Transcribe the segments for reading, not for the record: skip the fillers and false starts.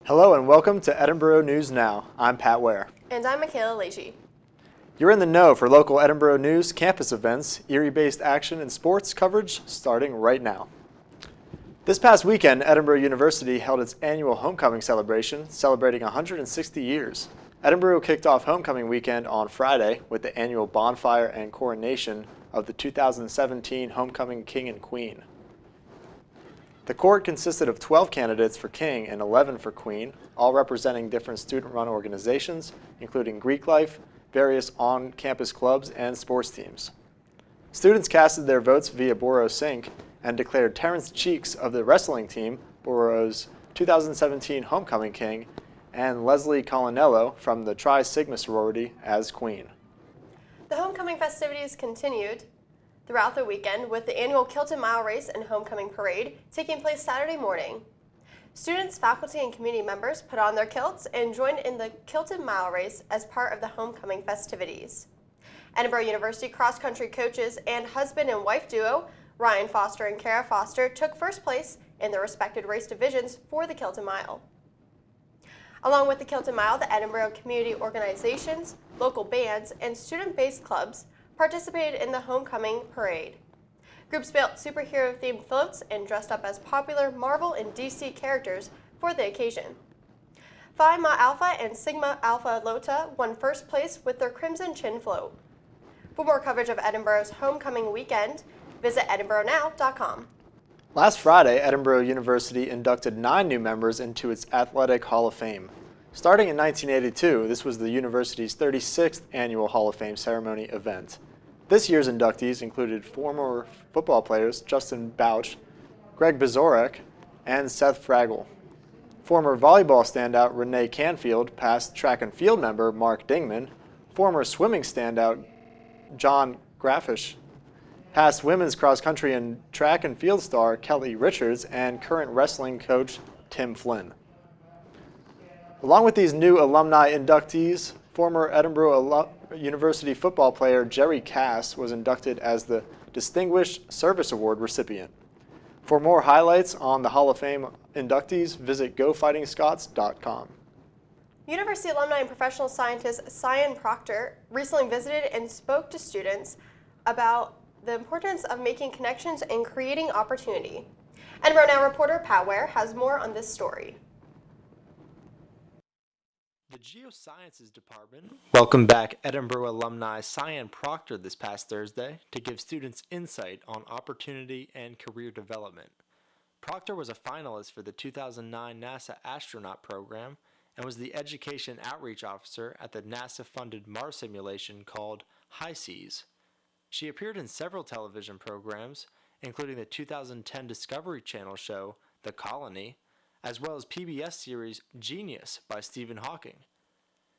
Hello and welcome to Edinboro News Now. I'm Pat Ware. And I'm Michaela Leachy. You're in the know for local Edinboro news, campus events, Erie-based action, and sports coverage starting right now. This past weekend, Edinboro University held its annual homecoming celebration, celebrating 160 years. Edinboro kicked off homecoming weekend on Friday with the annual bonfire and coronation of the 2017 Homecoming King and Queen. The court consisted of 12 candidates for King and 11 for Queen, all representing different student-run organizations, including Greek life, various on-campus clubs, and sports teams. Students casted their votes via Boro Sync and declared Terrence Cheeks of the wrestling team, Boro's 2017 Homecoming King, and Leslie Colinello from the Tri Sigma sorority as Queen. The homecoming festivities continued throughout the weekend with the annual Kilton Mile Race and Homecoming Parade taking place Saturday morning. Students, faculty, and community members put on their kilts and joined in the Kilton Mile Race as part of the homecoming festivities. Edinboro University cross-country coaches and husband and wife duo, Ryan Foster and Kara Foster, took first place in their respected race divisions for the Kilton Mile. Along with the Kilton Mile, the Edinboro community organizations, local bands, and student-based clubs participated in the homecoming parade. Groups built superhero-themed floats and dressed up as popular Marvel and DC characters for the occasion. Phi Ma Alpha and Sigma Alpha Lota won first place with their Crimson Chin float. For more coverage of Edinboro's homecoming weekend, visit edinboronow.com. Last Friday, Edinboro University inducted 9 new members into its Athletic Hall of Fame. Starting in 1982, this was the university's 36th annual Hall of Fame ceremony event. This year's inductees included former football players Justin Bouch, Greg Bezorek, and Seth Fraggle. Former volleyball standout Renee Canfield, past track and field member Mark Dingman, former swimming standout John Graffish, past women's cross-country and track and field star Kelly Richards, and current wrestling coach Tim Flynn. Along with these new alumni inductees, former Edinboro University football player Jerry Cass was inducted as the Distinguished Service Award recipient. For more highlights on the Hall of Fame inductees, visit GoFightingScots.com. University alumni and professional scientist Cyan Proctor recently visited and spoke to students about the importance of making connections and creating opportunity. Edinboro Now reporter Pat Ware has more on this story. The Geosciences Department welcomed back Edinboro alumni Cyan Proctor this past Thursday to give students insight on opportunity and career development. Proctor was a finalist for the 2009 NASA astronaut program and was the education outreach officer at the NASA-funded Mars simulation called HI-SEAS. She appeared in several television programs, including the 2010 Discovery Channel show The Colony, as well as PBS series Genius by Stephen Hawking.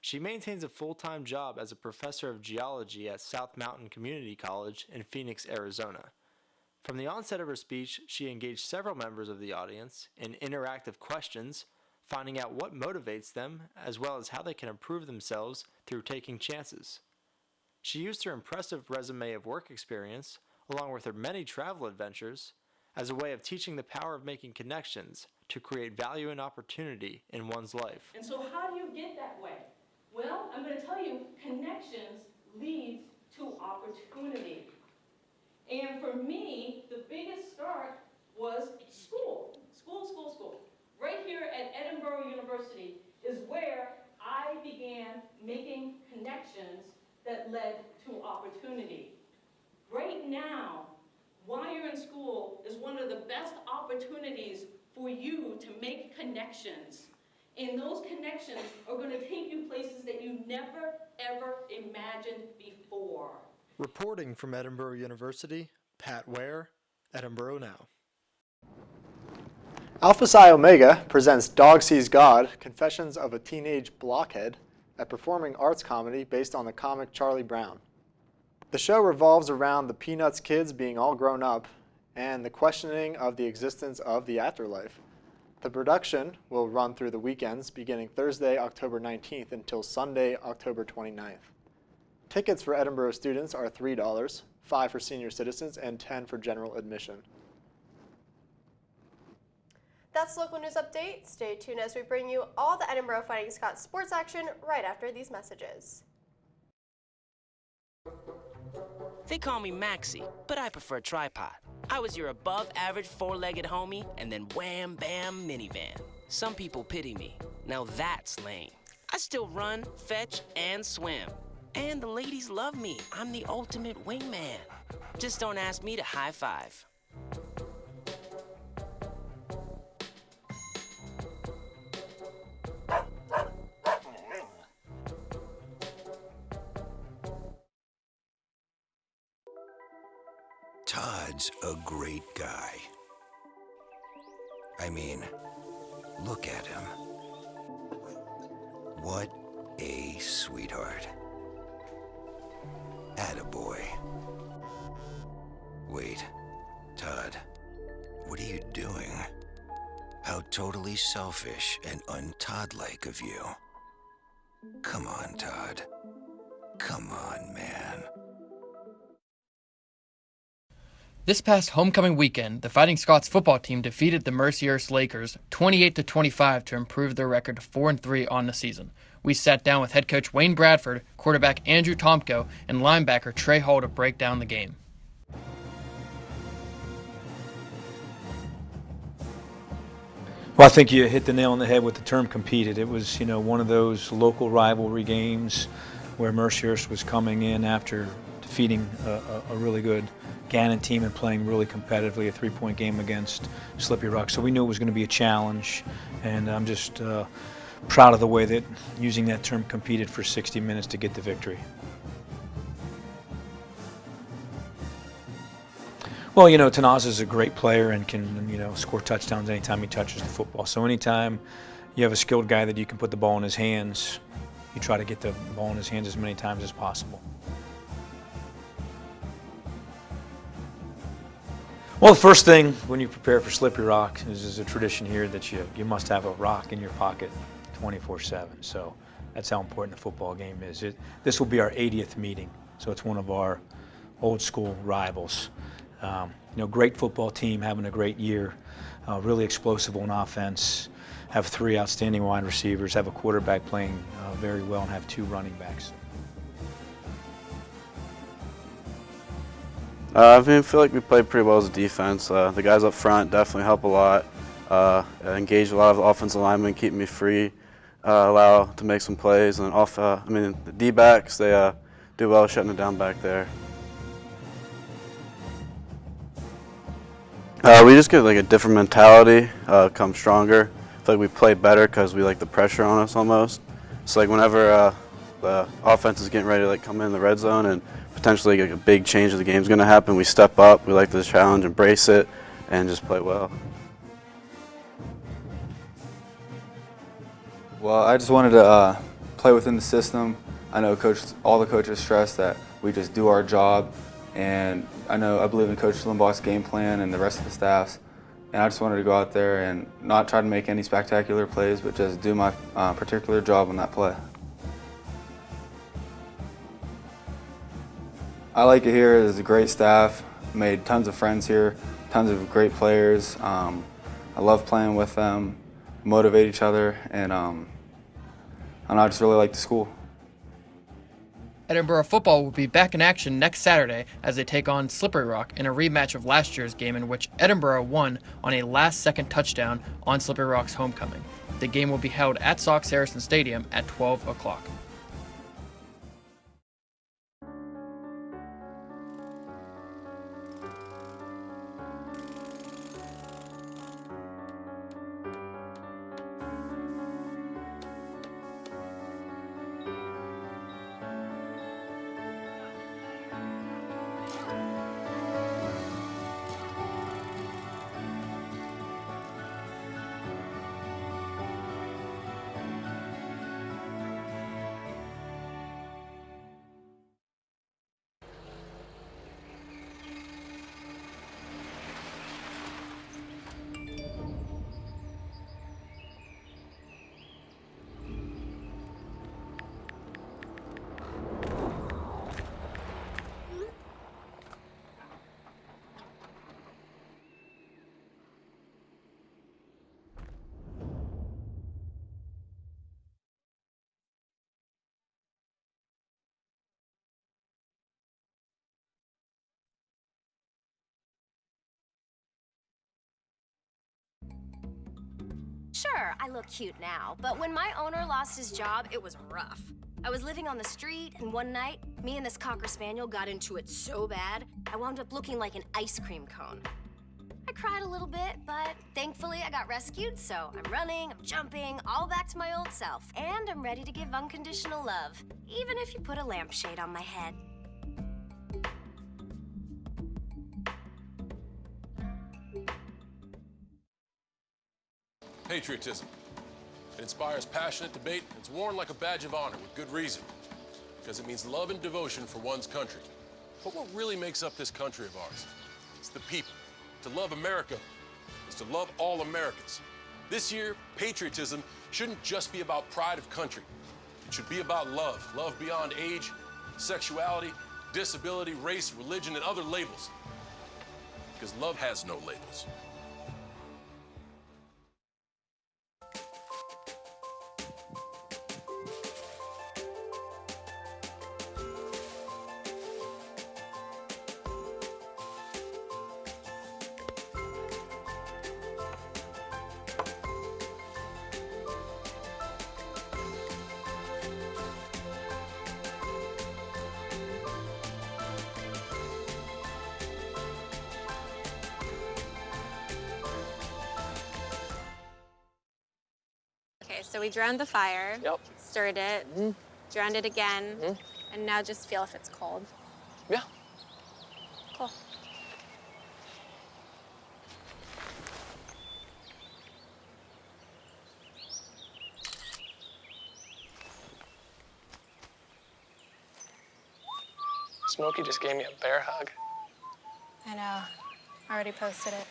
She maintains a full-time job as a professor of geology at South Mountain Community College in Phoenix, Arizona. From the onset of her speech, she engaged several members of the audience in interactive questions, finding out what motivates them, as well as how they can improve themselves through taking chances. She used her impressive resume of work experience, along with her many travel adventures, as a way of teaching the power of making connections to create value and opportunity in one's life. And so how do you get that way? Well, I'm going to tell you, connections leads to opportunity. And for me, the biggest start was school. School. Right here at Edinboro University is where I began making connections that led to opportunity. Right now, while you're in school, is one of the best opportunities for you to make connections. And those connections are going to take you places that you never, ever imagined before. Reporting from Edinboro University, Pat Ware, Edinboro Now. Alpha Psi Omega presents Dog Sees God, Confessions of a Teenage Blockhead, a performing arts comedy based on the comic Charlie Brown. The show revolves around the Peanuts kids being all grown up and the questioning of the existence of the afterlife. The production will run through the weekends beginning Thursday, October 19th until Sunday, October 29th. Tickets for Edinboro students are $3, $5 for senior citizens, and $10 for general admission. That's the local news update. Stay tuned as we bring you all the Edinboro Fighting Scots sports action right after these messages. They call me Maxie, but I prefer tripod. I was your above-average four-legged homie, and then wham, bam, minivan. Some people pity me. Now that's lame. I still run, fetch, and swim. And the ladies love me. I'm the ultimate wingman. Just don't ask me to high five. Todd's a great guy. I mean, look at him. What a sweetheart. Attaboy. Wait, Todd, what are you doing? How totally selfish and un-Todd-like of you. Come on, Todd. Come on, man. This past homecoming weekend, the Fighting Scots football team defeated the Mercyhurst Lakers 28-25 to improve their record to 4-3 on the season. We sat down with head coach Wayne Bradford, quarterback Andrew Tomko, and linebacker Trey Hall to break down the game. Well, I think you hit the nail on the head with the term competed. It was, one of those local rivalry games where Mercyhurst was coming in after defeating a really good Gannon team and playing really competitively, a three-point game against Slippery Rock. So we knew it was going to be a challenge, and I'm just proud of the way that using that term competed for 60 minutes to get the victory. Well, Tanaz is a great player and can, score touchdowns anytime he touches the football. So anytime you have a skilled guy that you can put the ball in his hands, you try to get the ball in his hands as many times as possible. Well, the first thing when you prepare for Slippery Rock is a tradition here that you must have a rock in your pocket 24/7. So that's how important the football game is. This will be our 80th meeting, so it's one of our old school rivals. Great football team, having a great year, really explosive on offense, have 3 outstanding wide receivers, have a quarterback playing very well, and have 2 running backs. I feel like we played pretty well as a defense. The guys up front definitely help a lot. Engage a lot of the offensive linemen, keep me free, allow to make some plays. And the D-backs, they do well shutting it down back there. We just get like a different mentality, come stronger. I feel like we play better because we like the pressure on us almost. It's like whenever the offense is getting ready to come in the red zone and potentially a big change of the game is going to happen, we step up, we like the challenge, embrace it, and just play well. Well, I just wanted to play within the system. I know all the coaches stress that we just do our job, and I believe in Coach Limbach's game plan and the rest of the staff's, and I just wanted to go out there and not try to make any spectacular plays, but just do my particular job on that play. I like it here. There's a great staff. Made tons of friends here, tons of great players. I love playing with them, motivate each other, and I just really like the school. Edinboro football will be back in action next Saturday as they take on Slippery Rock in a rematch of last year's game in which Edinboro won on a last-second touchdown on Slippery Rock's homecoming. The game will be held at Sox Harrison Stadium at 12 o'clock. Sure, I look cute now, but when my owner lost his job, it was rough. I was living on the street, and one night, me and this Cocker Spaniel got into it so bad, I wound up looking like an ice cream cone. I cried a little bit, but thankfully I got rescued, so I'm running, I'm jumping, all back to my old self. And I'm ready to give unconditional love, even if you put a lampshade on my head. Patriotism. It inspires passionate debate. It's worn like a badge of honor with good reason, because it means love and devotion for one's country. But what really makes up this country of ours? It's the people. To love America is to love all Americans. This year, patriotism shouldn't just be about pride of country. It should be about love. Love beyond age, sexuality, disability, race, religion, and other labels. Because love has no labels. Okay, so we drowned the fire, stirred it, drowned it again, and now just feel if it's cold. Yeah. Cool. Smokey just gave me a bear hug. I know. I already posted it.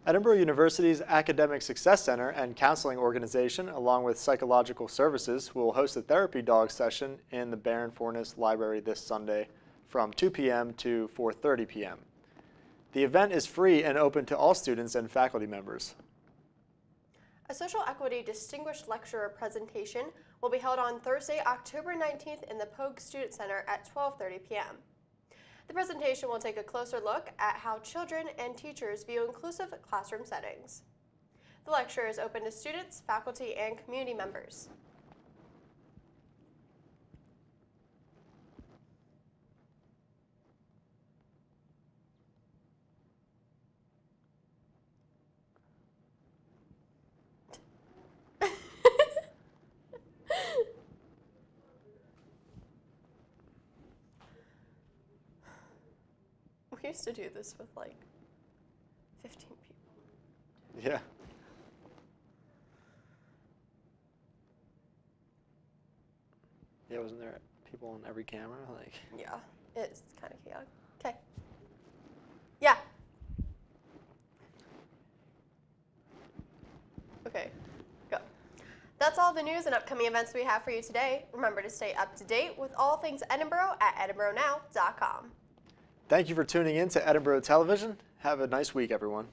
Edinboro University's Academic Success Center and Counseling Organization, along with Psychological Services, will host a therapy dog session in the Baron Fornes Library this Sunday from 2 p.m. to 4:30 p.m. The event is free and open to all students and faculty members. A social equity distinguished lecturer presentation will be held on Thursday, October 19th in the Pogue Student Center at 12:30 p.m. The presentation will take a closer look at how children and teachers view inclusive classroom settings. The lecture is open to students, faculty, and community members. We used to do this with like 15 people. Yeah. Yeah, wasn't there people on every camera? Like. Yeah, it's kind of chaotic. Okay. Yeah. Okay, go. That's all the news and upcoming events we have for you today. Remember to stay up to date with all things Edinboro at edinboronow.com. Thank you for tuning in to Edinboro Television. Have a nice week, everyone.